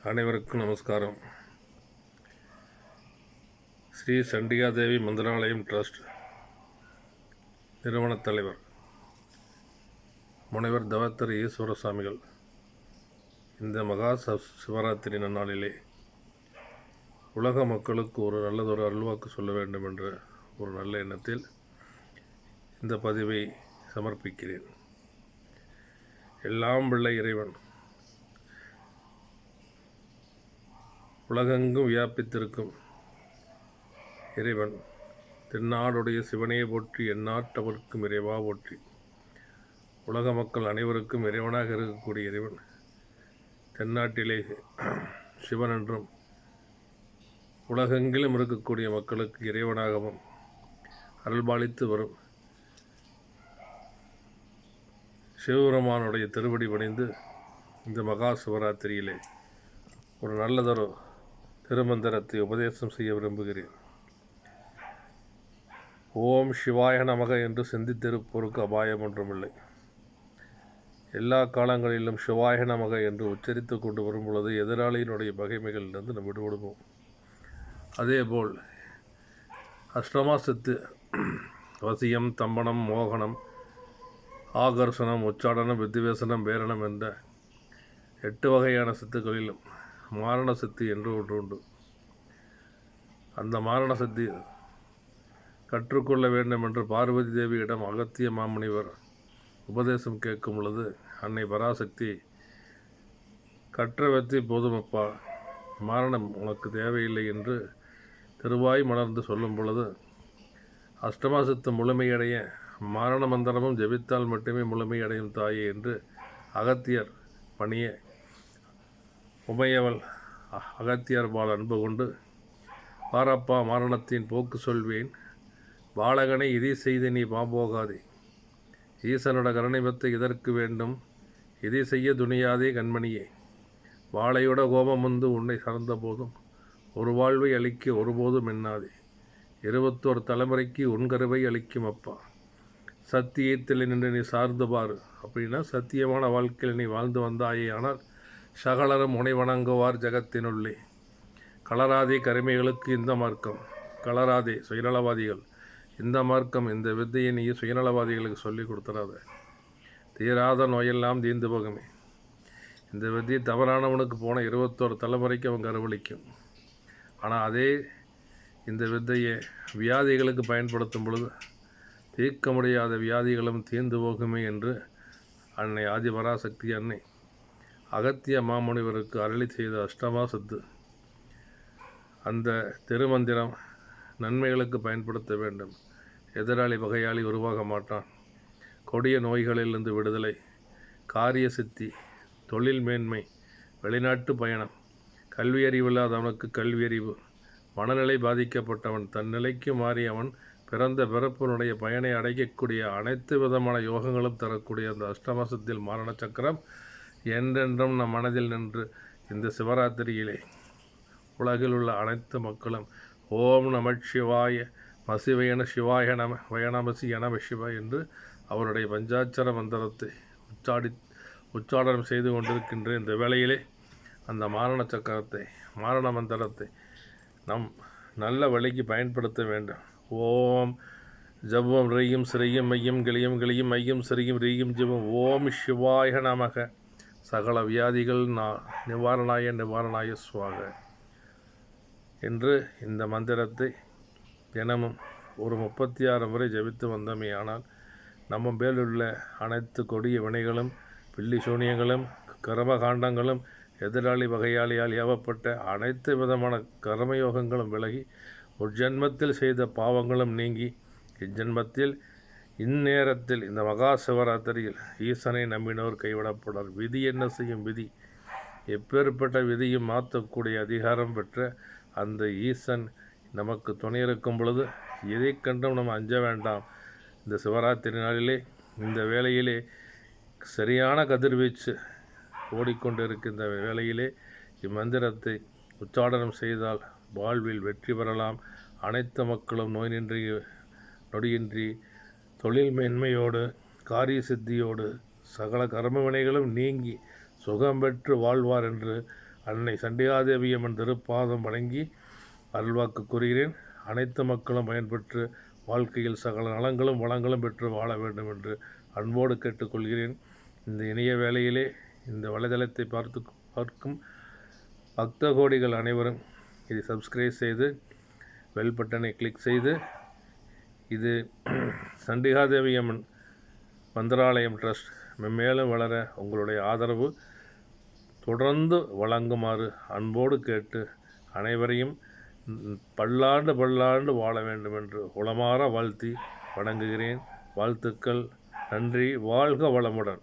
அனைவருக்கும் நமஸ்காரம். ஸ்ரீ சண்டிகாதேவி மந்திராலயம் ட்ரஸ்ட் நிறுவனத் தலைவர் முனைவர் தவத்திரு ஈஸ்வர சாமிகள் இந்த மகா சிவராத்திரி நன்னாளிலே உலக மக்களுக்கு ஒரு நல்லதொரு அருள்வாக்கு சொல்ல வேண்டும் என்ற ஒரு நல்ல எண்ணத்தில் இந்த பதிவை சமர்ப்பிக்கிறேன். எல்லாம் வல்ல இறைவன் உலகெங்கும் வியாபித்திருக்கும் இறைவன் தென்னாடுடைய சிவனையை போற்றி எந்நாட்டவர்க்கும் இறைவா போற்றி. உலக மக்கள் அனைவருக்கும் இறைவனாக இருக்கக்கூடிய இறைவன் தென்னாட்டிலே சிவன் என்றும் உலகெங்கிலும் இருக்கக்கூடிய மக்களுக்கு இறைவனாகவும் அருள்பாலித்து வரும் சிவபெருமானுடைய திருவடி பணிந்து இந்த மகா சிவராத்திரியிலே ஒரு நல்லதொரு திருமந்திரத்தை உபதேசம் செய்ய விரும்புகிறேன். ஓம் சிவாய நமக என்று சிந்தித்திருப்போருக்கு அபாயம் ஒன்றுமில்லை. எல்லா காலங்களிலும் சிவாய நமக என்று உச்சரித்து கொண்டு வரும் பொழுது எதிராளியினுடைய பகைமைகளிலிருந்து நம்ம விடுபடுவோம். அதேபோல் அஷ்டமா சித்து வசியம், தம்பனம், மோகனம், ஆகர்ஷணம், உச்சாடனம், வித்திவேசனம், பேரணம் என்ற 8 வகையான சித்துக்களிலும் மாரண சித்தி என்று ஒன்று உண்டு. அந்த மாரண சித்தி கற்றுக்கொள்ள வேண்டும் என்று பார்வதி தேவியிடம் அகத்திய மாமுனிவர் உபதேசம் கேட்கும் பொழுது அன்னை பராசக்தி கற்ற வெற்றி போதுமப்பா, மாரணம் உனக்கு தேவையில்லை என்று திருவாய் மலர்ந்து சொல்லும் பொழுது அஷ்டமா சித்து முழுமையடைய மாரண மந்திரமும் ஜெபித்தால் மட்டுமே முழுமையடையும் தாயே என்று அகத்தியர் பணிய உமையவள் அகத்தியர் பால் அன்பு கொண்டு பாரப்பா மரணத்தின் போக்கு சொல்வேன், பாலகனை இதை செய்து நீ பாம்போகாதே, ஈசனோட கருணைமத்தை இதற்கு வேண்டும், இதை செய்ய துணியாதே கண்மணியே, வாழையோட கோபம் வந்து உன்னை சார்ந்த போதும் ஒரு வாழ்வை அளிக்க ஒருபோதும் எண்ணாதே, 21 தலைமுறைக்கு உன் கருவை அளிக்கும் அப்பா, சத்தியத்தில் நின்று நீ சார்ந்து பாரு. அப்படின்னா சத்தியமான வாழ்க்கையில் நீ வாழ்ந்து வந்தாயே ஆனால் சகலரும் உனை வணங்குவார் ஜகத்தினுள்ளே. கலராதே கருமைகளுக்கு இந்த மார்க்கம், கலராதே சுயநலவாதிகள் இந்த மார்க்கம், இந்த வித்தையை நீ சுயநலவாதிகளுக்கு சொல்லி கொடுத்துறாத, தீராத நோயெல்லாம் தீர்ந்து போகுமே. இந்த வித்தியை தவறானவனுக்கு போன 21 தலைமுறைக்கு அவன் கருவளிக்கும். ஆனால் அதே இந்த வித்தையை வியாதிகளுக்கு பயன்படுத்தும் பொழுது தீர்க்க முடியாத வியாதிகளும் தீர்ந்து போகுமே என்று அன்னை ஆதிபராசக்தி அன்னை அகத்திய மாமுனிவருக்கு அருளி செய்த அஷ்டமா சித்து அந்த திருமந்திரம் நன்மைகளுக்கு பயன்படுத்த வேண்டும். எதிராளி வகையாளி உருவாக மாட்டான். கொடிய நோய்களிலிருந்து விடுதலை, காரிய சித்தி, தொழில் மேன்மை, வெளிநாட்டு பயணம், கல்வியறிவில்லாதவனுக்கு கல்வியறிவு, மனநிலை பாதிக்கப்பட்டவன் தன் நிலைக்கு மாறி அவன் பிறந்த பிறப்பினுடைய பயனை அடைக்கக்கூடிய அனைத்து விதமான யோகங்களும் தரக்கூடிய அந்த அஷ்டமாசத்தில் மரண சக்கரம் என்றென்றும் நம் மனதில் நின்று இந்த சிவராத்திரியிலே உலகில் உள்ள அனைத்து மக்களும் ஓம் நம சிவாய மசிவயன சிவாய நம வயநமசி எனம சிவ என்று அவருடைய பஞ்சாட்சர மந்திரத்தை உச்சாடனம் செய்து கொண்டிருக்கின்ற இந்த வேளையிலே அந்த மாரண சக்கரத்தை மாரண மந்திரத்தை நம் நல்ல வழிக்கு பயன்படுத்த வேண்டும். ஓம் ஜவ்வம் ரீயும் சிறையும் மையம் கிளியும் கிளியும் மையம் சிறியும் ரீயும் ஜிவம் ஓம் சிவாய நமக சகல வியாதிகள் நிவாரணாய சுவாக என்று இந்த மந்திரத்தை தினமும் ஒரு 36 முறை ஜபித்து வந்தோமே ஆனால் நம்ம மேலுள்ள அனைத்து கொடிய வினைகளும் பில்லி சூனியங்களும் கர்மகாண்டங்களும் எதிராளி வகையாளியால் ஏவப்பட்ட அனைத்து விதமான கர்மயோகங்களும் விலகி ஒரு ஜென்மத்தில் செய்த பாவங்களும் நீங்கி இஜென்மத்தில் இந்நேரத்தில் இந்த மகா சிவராத்திரியில் ஈசனை நம்பினோர் கைவிடப்படார். விதி என்ன செய்யும்? விதி எப்பேற்பட்ட விதியும் மாற்றக்கூடிய அதிகாரம் பெற்ற அந்த ஈசன் நமக்கு துணை இருக்கும் பொழுது எதை கண்டும் நம்ம அஞ்ச வேண்டாம். இந்த சிவராத்திரி நாளிலே இந்த வேளையிலே சரியான கதிர்வீச்சு ஓடிக்கொண்டிருக்கின்ற வேளையிலே இம்மந்திரத்தை உச்சாடனம் செய்தால் வாழ்வில் வெற்றி பெறலாம். அனைத்து மக்களும் நோய் நின்றி நொடியின்றி தொழில் மேன்மையோடு காரிய சித்தியோடு சகல கர்ம வினைகளும் நீங்கி சுகம் பெற்று வாழ்வார் என்று அன்னை சண்டிகாதேவி அம்மன் திருப்பாதம் வணங்கி அருள்வாக்கு கூறுகிறேன். அனைத்து மக்களும் பயன்பெற்று வாழ்க்கையில் சகல நலங்களும் வளங்களும் பெற்று வாழ வேண்டும் என்று அன்போடு கேட்டுக்கொள்கிறேன். இந்த இணைய வேளையிலே இந்த வலைதளத்தை பார்க்கும் பக்த கோடிகள் அனைவரும் இதை சப்ஸ்கிரைப் செய்து பெல் பட்டனை கிளிக் செய்து இது சண்டிகாதேவி அம்மன் மந்திராலயம் ட்ரஸ்ட் மென்மேலும் வளர உங்களுடைய ஆதரவு தொடர்ந்து வழங்குமாறு அன்போடு கேட்டு அனைவரையும் பல்லாண்டு வாழ வேண்டும் என்று உளமாற வாழ்த்தி வணங்குகிறேன். வாழ்த்துக்கள். நன்றி. வாழ்க வளமுடன்.